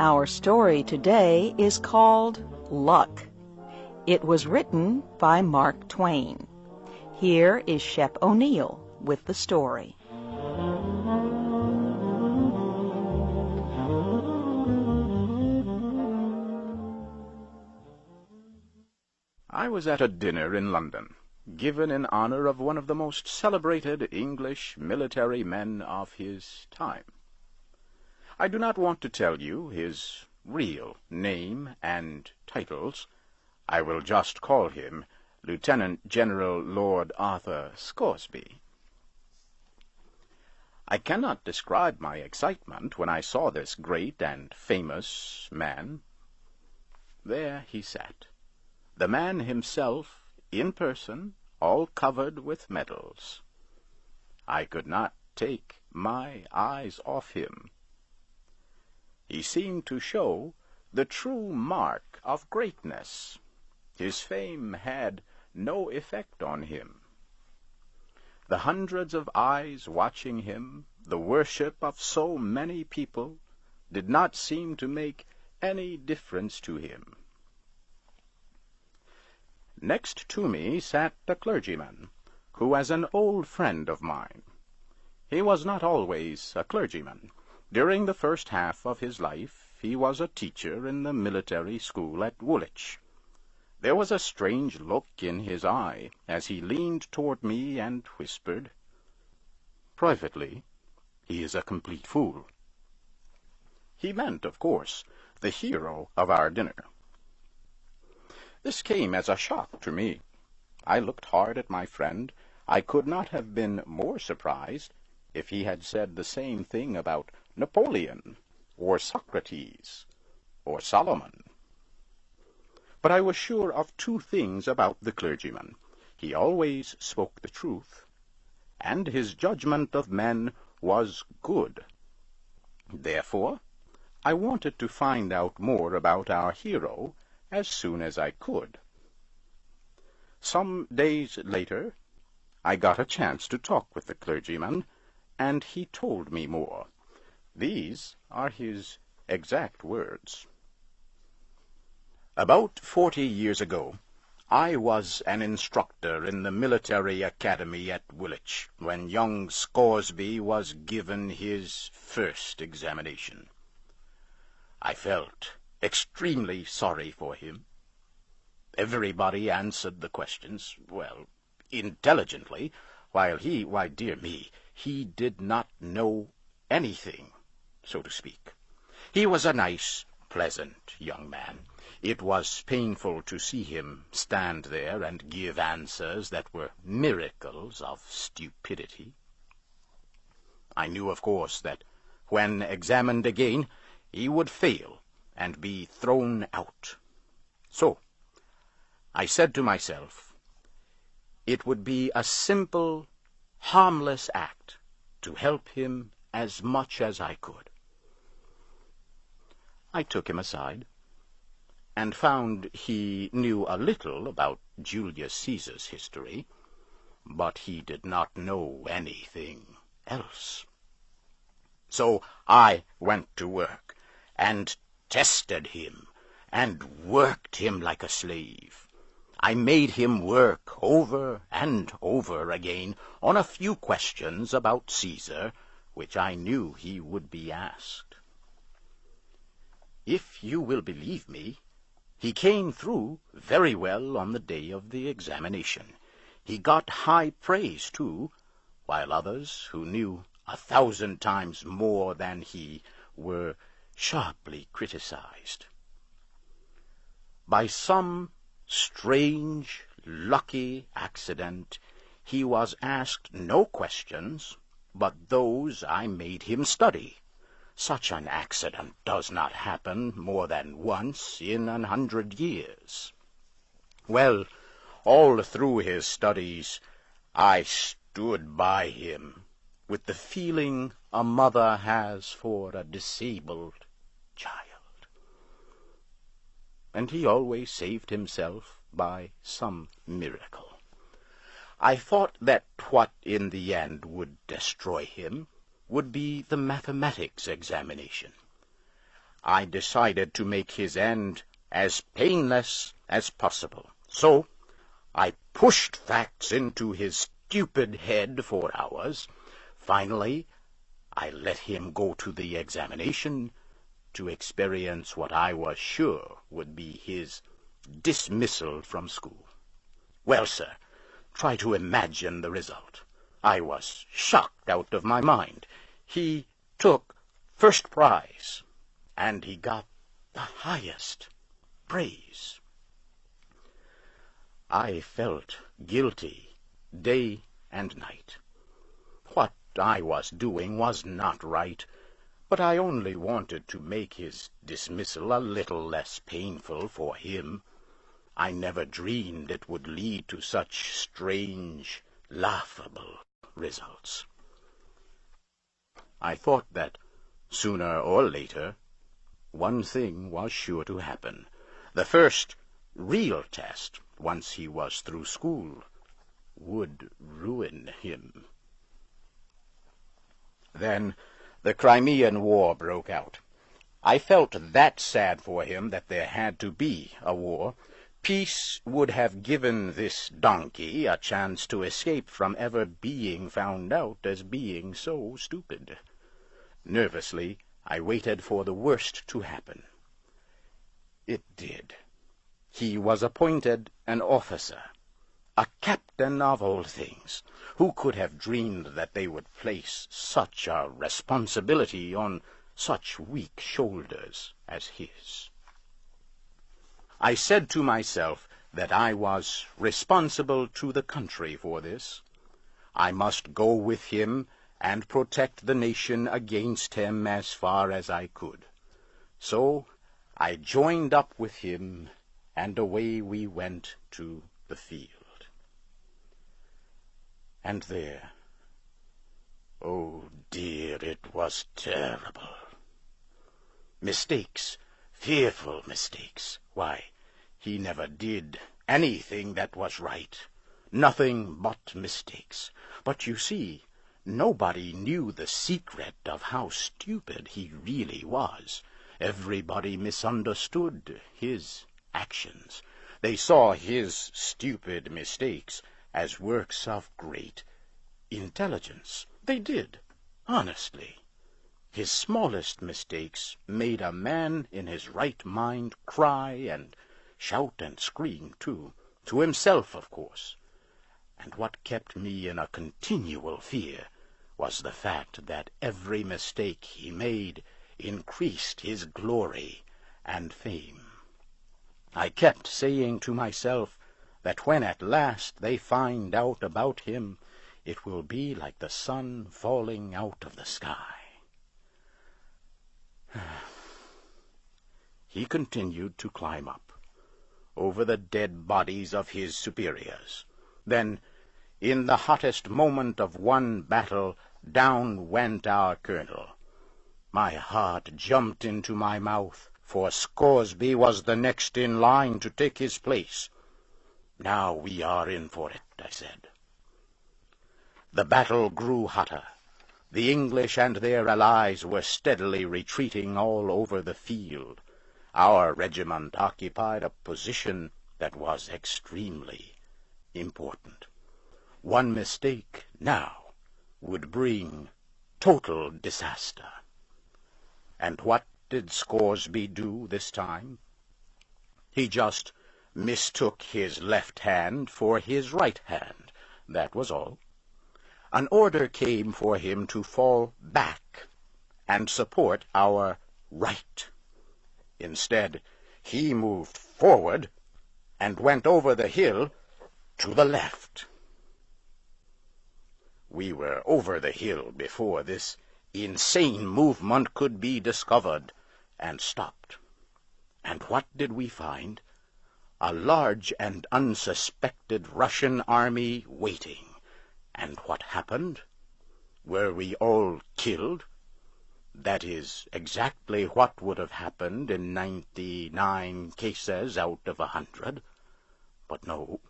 Our story today is called Luck. It was written by Mark Twain. Here is Shep O'Neill with the story. I was at a dinner in London, given in honor of one of the most celebrated English military men of his time. I do not want to tell you his real name and titles. I will just call him Lieutenant General Lord Arthur Scoresby. I cannot describe my excitement when I saw this great and famous man. There he sat, the man himself, in person, all covered with medals. I could not take my eyes off him. He seemed to show the true mark of greatness. His fame had no effect on him. The hundreds of eyes watching him, the worship of so many people, did not seem to make any difference to him. Next to me sat a clergyman, who was an old friend of mine. He was not always a clergyman. During the first half of his life he was a teacher in the military school at Woolwich. There was a strange look in his eye as he leaned toward me and whispered, "Privately, he is a complete fool." He meant, of course, the hero of our dinner. This came as a shock to me. I looked hard at my friend. I could not have been more surprised if he had said the same thing about Napoleon, or Socrates, or Solomon. But I was sure of two things about the clergyman. He always spoke the truth, and his judgment of men was good. Therefore, I wanted to find out more about our hero as soon as I could. Some days later, I got a chance to talk with the clergyman, and he told me more. These are his exact words. About 40 years ago, I was an instructor in the military academy at Woolwich when young Scoresby was given his first examination. I felt extremely sorry for him. Everybody answered the questions, well, intelligently, while why, dear me, he did not know anything, so to speak. He was a nice, pleasant young man. It was painful to see him stand there and give answers that were miracles of stupidity. I knew, of course, that when examined again, he would fail and be thrown out. So, I said to myself, it would be a simple, harmless act to help him as much as I could. I took him aside, and found he knew a little about Julius Caesar's history, but he did not know anything else. So I went to work, and tested him, and worked him like a slave. I made him work over and over again on a few questions about Caesar, which I knew he would be asked. If you will believe me, he came through very well on the day of the examination. He got high praise, too, while others, who knew 1,000 times more than he, were sharply criticized. By some strange, lucky accident, he was asked no questions but those I made him study. Such an accident does not happen more than once in 100 years. Well, all through his studies, I stood by him with the feeling a mother has for a disabled child. And he always saved himself by some miracle. I thought that what in the end would destroy him would be the mathematics examination. I decided to make his end as painless as possible. So I pushed facts into his stupid head for hours. Finally, I let him go to the examination to experience what I was sure would be his dismissal from school. Well, sir, try to imagine the result. I was shocked out of my mind. He took first prize, and he got the highest praise. I felt guilty day and night. What I was doing was not right, but I only wanted to make his dismissal a little less painful for him. I never dreamed it would lead to such strange, laughable results. I thought that sooner or later one thing was sure to happen. The first real test, once he was through school, would ruin him. Then the Crimean War broke out. I felt that sad for him that there had to be a war. Peace would have given this donkey a chance to escape from ever being found out as being so stupid. Nervously, I waited for the worst to happen. It did. He was appointed an officer, a captain of all things. Who could have dreamed that they would place such a responsibility on such weak shoulders as his? I said to myself that I was responsible to the country for this. I must go with him and protect the nation against him as far as I could. So I joined up with him, and away we went to the field. And there, oh dear, it was terrible. Mistakes, fearful mistakes. Why, he never did anything that was right. Nothing but mistakes. But you see, nobody knew the secret of how stupid he really was. Everybody misunderstood his actions. They saw his stupid mistakes as works of great intelligence. They did, honestly. His smallest mistakes made a man in his right mind cry and shout and scream, too, to himself, of course. And what kept me in a continual fear was the fact that every mistake he made increased his glory and fame. I kept saying to myself that when at last they find out about him, it will be like the sun falling out of the sky. He continued to climb up, over the dead bodies of his superiors. Then, in the hottest moment of one battle, down went our colonel. My heart jumped into my mouth, for Scoresby was the next in line to take his place. Now we are in for it, I said. The battle grew hotter. The English and their allies were steadily retreating all over the field. Our regiment occupied a position that was extremely important. One mistake now would bring total disaster. And what did Scoresby do this time? He just mistook his left hand for his right hand. That was all. An order came for him to fall back and support our right. Instead, he moved forward and went over the hill to the left. We were over the hill before this insane movement could be discovered and stopped. And what did we find? A large and unsuspected Russian army waiting. And what happened? Were we all killed? That is exactly what would have happened in 99 cases out of 100. But no,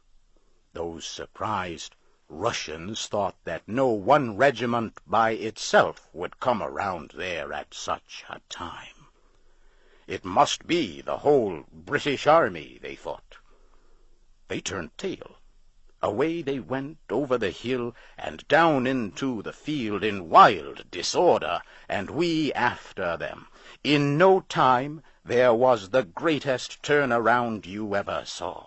those surprised Russians thought that no one regiment by itself would come around there at such a time. It must be the whole British army, they thought. They turned tail. Away they went over the hill and down into the field in wild disorder, and we after them. In no time there was the greatest turnaround you ever saw.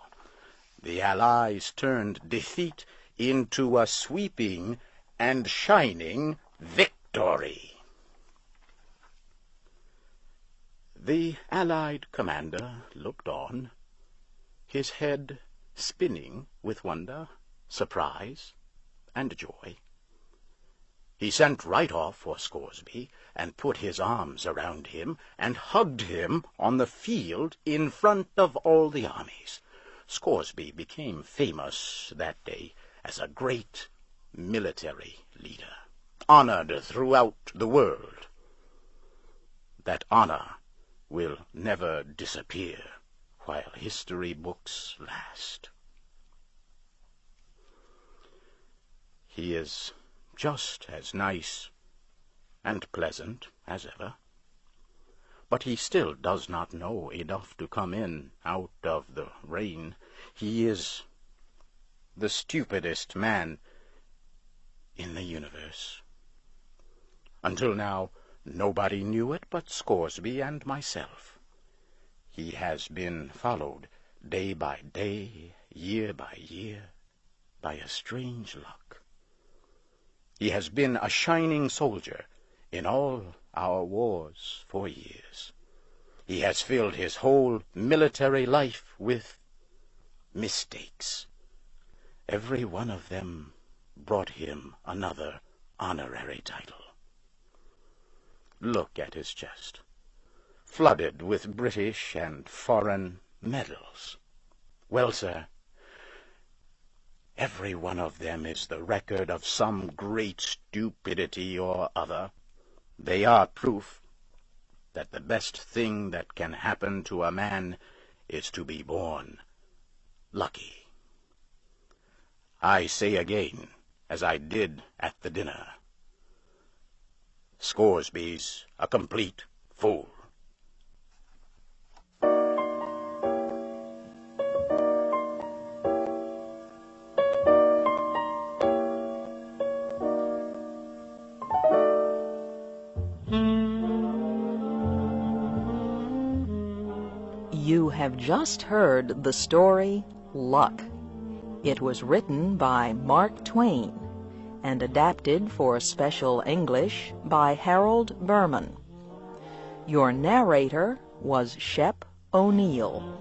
The Allies turned defeat into a sweeping and shining victory. The Allied commander looked on, his head spinning with wonder, surprise, and joy. He sent right off for Scoresby and put his arms around him and hugged him on the field in front of all the armies. Scoresby became famous that day as a great military leader, honored throughout the world. That honor will never disappear while history books last. He is just as nice and pleasant as ever, but he still does not know enough to come in out of the rain. He is the stupidest man in the universe. Until now, nobody knew it but Scoresby and myself. He has been followed day by day, year by year, by a strange luck. He has been a shining soldier in all our wars for years. He has filled his whole military life with mistakes. Every one of them brought him another honorary title. Look at his chest, flooded with British and foreign medals. Well, sir, every one of them is the record of some great stupidity or other. They are proof that the best thing that can happen to a man is to be born lucky. I say again, as I did at the dinner, Scoresby's a complete fool. You have just heard the story Luck. It was written by Mark Twain and adapted for special English by Harold Berman. Your narrator was Shep O'Neill.